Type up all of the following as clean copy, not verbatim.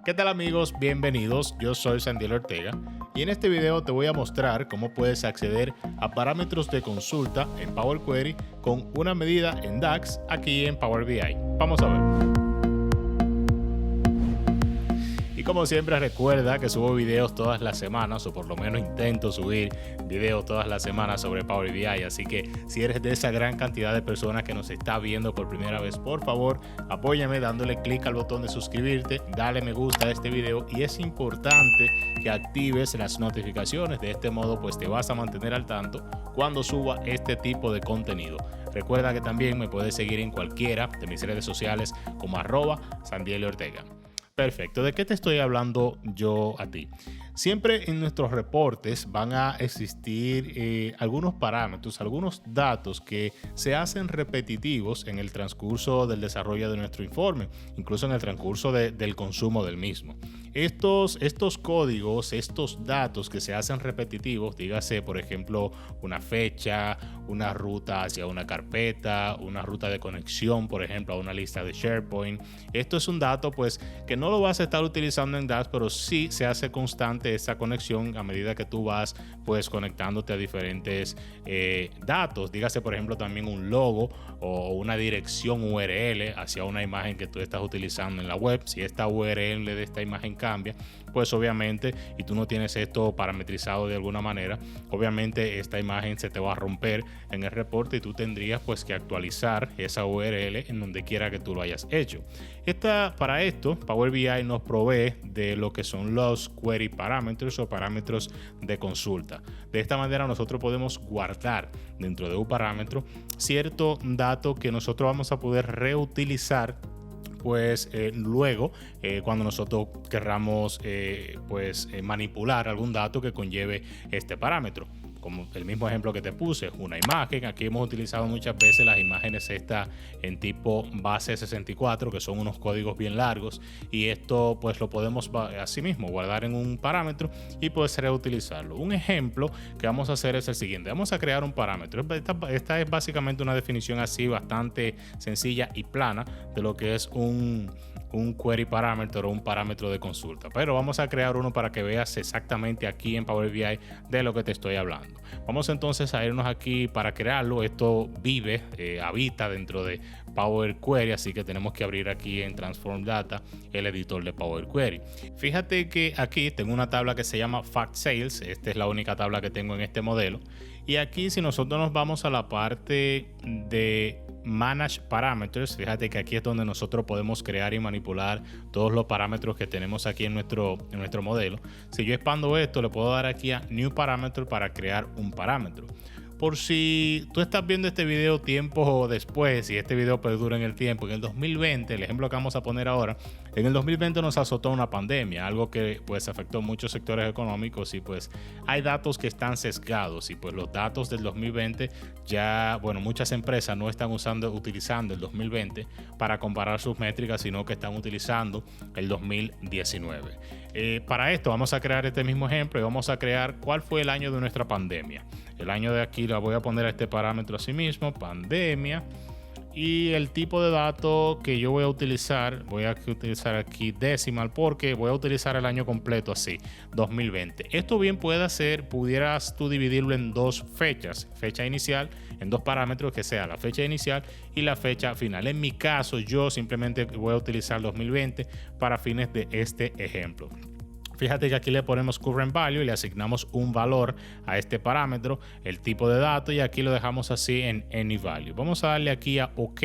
¿Qué tal amigos? Bienvenidos, yo soy Sandiel Ortega y en este video te voy a mostrar cómo puedes acceder a parámetros de consulta en Power Query con una medida en DAX aquí en Power BI. Vamos a ver. Y como siempre recuerda que subo videos todas las semanas, o por lo menos intento subir videos todas las semanas sobre Power BI, así que si eres de esa gran cantidad de personas que nos está viendo por primera vez, por favor apóyame dándole clic al botón de suscribirte, dale me gusta a este video y es importante que actives las notificaciones. De este modo pues te vas a mantener al tanto cuando suba este tipo de contenido. Recuerda que también me puedes seguir en cualquiera de mis redes sociales como @SandielOrtega. Perfecto, ¿de qué te estoy hablando yo a ti? Siempre en nuestros reportes van a existir algunos parámetros, algunos datos que se hacen repetitivos en el transcurso del desarrollo de nuestro informe, incluso en el transcurso del consumo del mismo. Estos códigos, estos datos que se hacen repetitivos, dígase por ejemplo una fecha, una ruta hacia una carpeta, una ruta de conexión por ejemplo a una lista de SharePoint. Esto es un dato pues que no lo vas a estar utilizando en DAX, pero sí se hace constante esa conexión a medida que tú vas pues conectándote a diferentes datos, dígase por ejemplo también un logo o una dirección URL hacia una imagen que tú estás utilizando en la web. Si esta URL de esta imagen cambia, pues obviamente, y tú no tienes esto parametrizado de alguna manera, obviamente esta imagen se te va a romper en el reporte y tú tendrías pues que actualizar esa URL en donde quiera que tú lo hayas hecho. Para esto, Power BI nos provee de lo que son los query parámetros o parámetros de consulta. De esta manera nosotros podemos guardar dentro de un parámetro cierto dato que nosotros vamos a poder reutilizar pues luego cuando nosotros querramos manipular algún dato que conlleve este parámetro. Como el mismo ejemplo que te puse, una imagen. Aquí hemos utilizado muchas veces las imágenes en tipo base 64, que son unos códigos bien largos, y esto pues lo podemos asimismo guardar en un parámetro y pues reutilizarlo. Un ejemplo que vamos a hacer es el siguiente. Vamos a crear un parámetro. Esta es básicamente una definición así bastante sencilla y plana de lo que es un query parámetro o un parámetro de consulta, pero vamos a crear uno para que veas exactamente aquí en Power BI de lo que te estoy hablando. Vamos entonces a irnos aquí para crearlo. Esto habita dentro de Power Query, así que tenemos que abrir aquí en Transform Data el editor de Power Query. Fíjate que aquí tengo una tabla que se llama Fact Sales. Esta es la única tabla que tengo en este modelo. Y aquí si nosotros nos vamos a la parte de Manage Parameters, fíjate que aquí es donde nosotros podemos crear y manipular todos los parámetros que tenemos aquí en nuestro modelo. Si yo expando esto, le puedo dar aquí a New Parameter para crear un parámetro. Por si tú estás viendo este video tiempo después, si este video perdura en el tiempo, en el 2020, el ejemplo que vamos a poner ahora, en el 2020 nos azotó una pandemia, algo que pues afectó muchos sectores económicos y pues hay datos que están sesgados y pues los datos del 2020 ya, bueno, muchas empresas no están utilizando el 2020 para comparar sus métricas, sino que están utilizando el 2019. Para esto vamos a crear este mismo ejemplo y vamos a crear cuál fue el año de nuestra pandemia. El año de aquí la voy a poner a este parámetro así mismo, pandemia. Y el tipo de dato que yo voy a utilizar aquí decimal, porque voy a utilizar el año completo así, 2020. Esto bien pudieras tú dividirlo en dos fechas, fecha inicial, en dos parámetros que sea la fecha inicial y la fecha final. En mi caso, yo simplemente voy a utilizar 2020 para fines de este ejemplo. Fíjate que aquí le ponemos current value y le asignamos un valor a este parámetro, el tipo de dato, y aquí lo dejamos así en any value. Vamos a darle aquí a OK.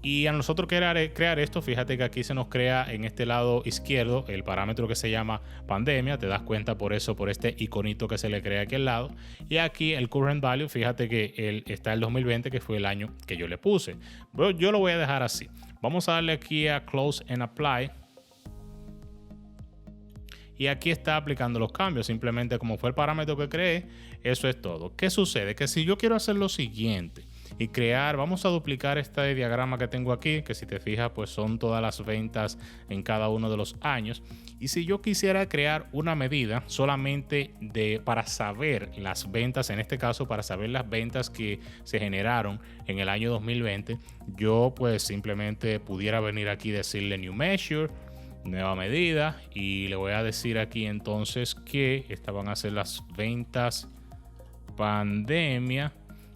Y a nosotros crear esto, fíjate que aquí se nos crea en este lado izquierdo el parámetro que se llama pandemia. Te das cuenta por este iconito que se le crea aquí al lado. Y aquí el current value, fíjate que está el 2020, que fue el año que yo le puse. Pero yo lo voy a dejar así. Vamos a darle aquí a close and apply. Y aquí está aplicando los cambios, simplemente como fue el parámetro que creé, eso es todo. ¿Qué sucede? Que si yo quiero hacer lo siguiente y vamos a duplicar este diagrama que tengo aquí, que si te fijas pues son todas las ventas en cada uno de los años. Y si yo quisiera crear una medida solamente para saber las ventas, en este caso para saber las ventas que se generaron en el año 2020, yo pues simplemente pudiera venir aquí y decirle New Measure. nueva medida, y le voy a decir aquí entonces que estas van a ser las ventas pandemia,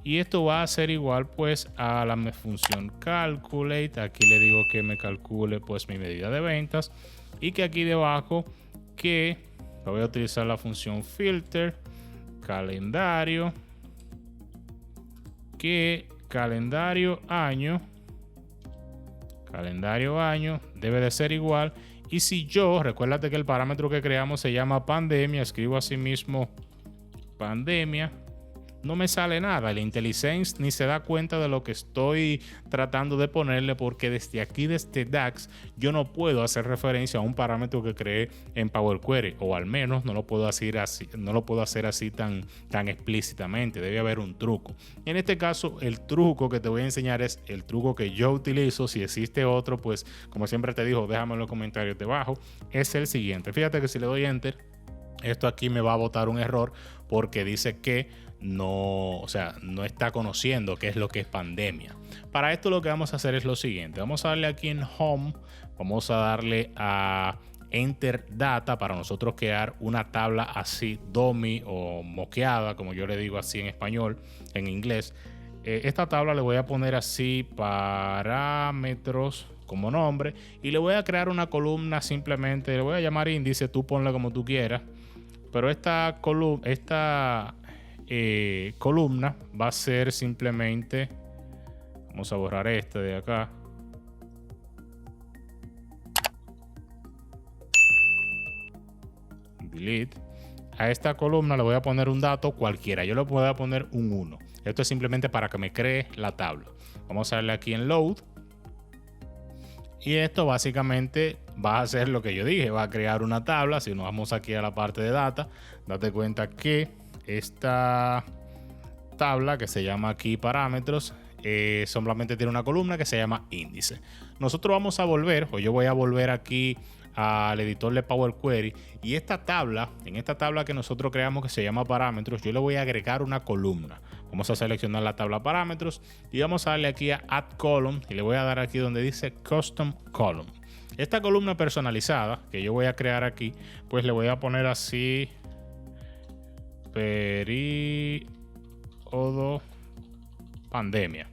y esto va a ser igual pues a la función calculate. Aquí le digo que me calcule pues mi medida de ventas, y que aquí debajo que voy a utilizar la función filter calendario, que calendario año debe de ser igual. Y si yo, recuérdate que el parámetro que creamos se llama pandemia, escribo así mismo pandemia, no me sale nada. El IntelliSense ni se da cuenta de lo que estoy tratando de ponerle, porque desde aquí, desde DAX, yo no puedo hacer referencia a un parámetro que creé en Power Query, o al menos no lo puedo hacer así, tan explícitamente. Debe haber un truco. En este caso, el truco que te voy a enseñar es el truco que yo utilizo. Si existe otro, pues como siempre te digo, déjame en los comentarios debajo. Es el siguiente. Fíjate que si le doy enter, esto aquí me va a botar un error, porque dice que no está conociendo qué es lo que es pandemia. Para esto lo que vamos a hacer es lo siguiente. Vamos a darle aquí en Home, vamos a darle a Enter Data para nosotros crear una tabla así dummy o moqueada, como yo le digo así en español, en inglés. Esta tabla le voy a poner así parámetros como nombre, y le voy a crear una columna, simplemente le voy a llamar índice, tú ponla como tú quieras, pero esta columna va a ser simplemente, vamos a borrar este de acá, delete. A esta columna le voy a poner un dato cualquiera, yo le voy a poner un 1. Esto es simplemente para que me cree la tabla. Vamos a darle aquí en load, y esto básicamente va a hacer lo que yo dije, va a crear una tabla. Si nos vamos aquí a la parte de data, date cuenta que esta tabla que se llama aquí parámetros solamente tiene una columna que se llama índice. Nosotros vamos a volver, o yo voy a volver aquí al editor de Power Query, y en esta tabla que nosotros creamos que se llama parámetros, yo le voy a agregar una columna. Vamos a seleccionar la tabla parámetros y vamos a darle aquí a Add Column, y le voy a dar aquí donde dice Custom Column. Esta columna personalizada que yo voy a crear aquí, pues le voy a poner así periodo pandemia,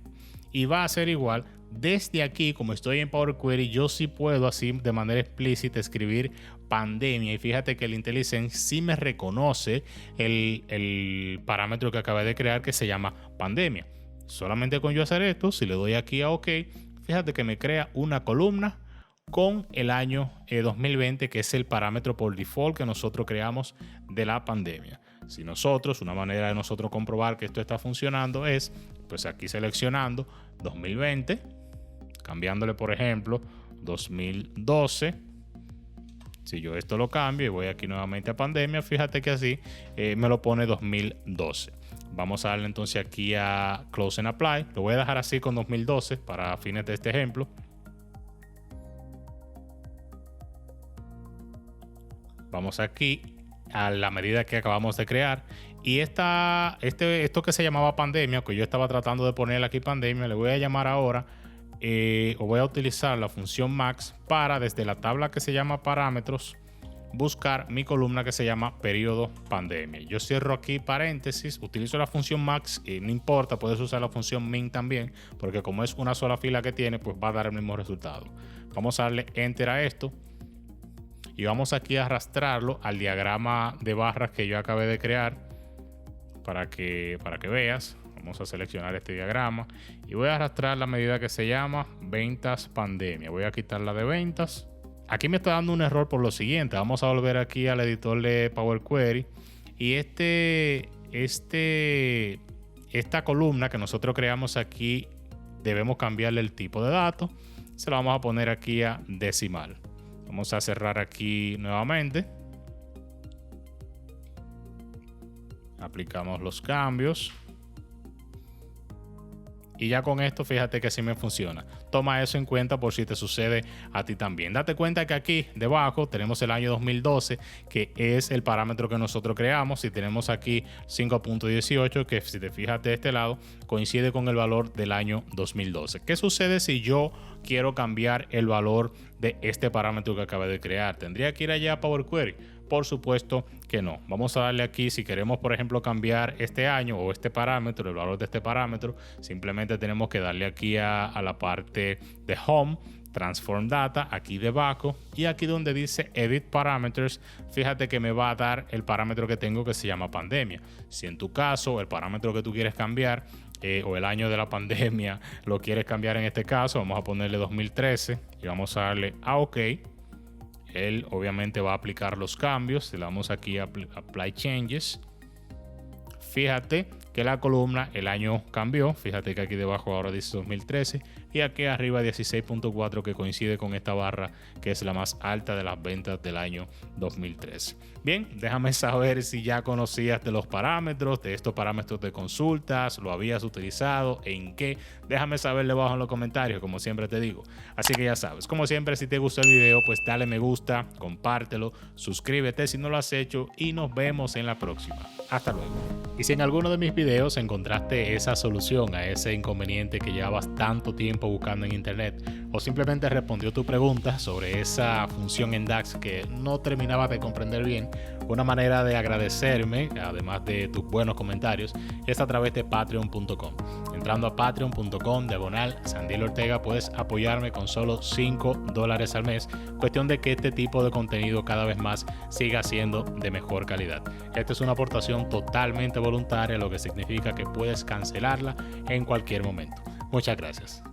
y va a ser igual. Desde aquí, como estoy en Power Query, yo sí puedo así de manera explícita escribir pandemia, y fíjate que el IntelliSense sí me reconoce el parámetro que acabé de crear que se llama pandemia. Solamente con yo hacer esto, si le doy aquí a OK, fíjate que me crea una columna con el año 2020, que es el parámetro por default que nosotros creamos de la pandemia. Si nosotros, una manera de nosotros comprobar que esto está funcionando es, pues aquí seleccionando 2020, cambiándole por ejemplo 2012. Si yo esto lo cambio y voy aquí nuevamente a pandemia, fíjate que así me lo pone 2012. Vamos a darle entonces aquí a Close and Apply. Lo voy a dejar así con 2012 para fines de este ejemplo. Vamos aquí a la medida que acabamos de crear, y esto que se llamaba pandemia, que yo estaba tratando de poner aquí pandemia, le voy a llamar ahora o voy a utilizar la función max para, desde la tabla que se llama parámetros, buscar mi columna que se llama periodo pandemia. Yo cierro aquí paréntesis, utilizo la función max, y no importa, puedes usar la función min también, porque como es una sola fila que tiene, pues va a dar el mismo resultado. Vamos a darle enter a esto, y vamos aquí a arrastrarlo al diagrama de barras que yo acabé de crear para que veas. Vamos a seleccionar este diagrama y voy a arrastrar la medida que se llama ventas pandemia. Voy a quitar la de ventas. Aquí me está dando un error por lo siguiente. Vamos a volver aquí al editor de Power Query, y esta columna que nosotros creamos aquí debemos cambiarle el tipo de datos. Se lo vamos a poner aquí a decimal. Vamos a cerrar aquí nuevamente. Aplicamos los cambios. Y ya con esto, fíjate que sí me funciona. Toma eso en cuenta por si te sucede a ti también. Date cuenta que aquí debajo tenemos el año 2012, que es el parámetro que nosotros creamos. Y tenemos aquí 5.18, que si te fijas de este lado, coincide con el valor del año 2012. ¿Qué sucede si yo quiero cambiar el valor de este parámetro que acabé de crear? ¿Tendría que ir allá a Power Query? Por supuesto que no. Vamos a darle aquí, si queremos por ejemplo cambiar este año o este parámetro, el valor de este parámetro, simplemente tenemos que darle aquí a la parte de Home, Transform Data, aquí debajo, y aquí donde dice Edit Parameters, fíjate que me va a dar el parámetro que tengo, que se llama pandemia. Si en tu caso el parámetro que tú quieres cambiar o el año de la pandemia lo quieres cambiar, en este caso vamos a ponerle 2013 y vamos a darle a OK. Él obviamente va a aplicar los cambios. Le damos aquí a Apply Changes. Fíjate que la columna, el año cambió. Fíjate que aquí debajo ahora dice 2013 y aquí arriba 16.4, que coincide con esta barra que es la más alta de las ventas del año 2013. Bien, déjame saber si ya conocías de los parámetros, de estos parámetros de consultas, lo habías utilizado, en qué. Déjame saber debajo en los comentarios, como siempre te digo. Así que ya sabes, como siempre, si te gustó el video, pues dale me gusta, compártelo, suscríbete si no lo has hecho y nos vemos en la próxima. Hasta luego. Y si en alguno de mis videos encontraste esa solución a ese inconveniente que llevabas tanto tiempo buscando en internet, o simplemente respondió tu pregunta sobre esa función en DAX que no terminaba de comprender bien, una manera de agradecerme, además de tus buenos comentarios, es a través de patreon.com. Entrando a patreon.com/Sandiel Ortega puedes apoyarme con solo $5 al mes, cuestión de que este tipo de contenido cada vez más siga siendo de mejor calidad. Esta es una aportación totalmente voluntaria, lo que significa que puedes cancelarla en cualquier momento. Muchas gracias.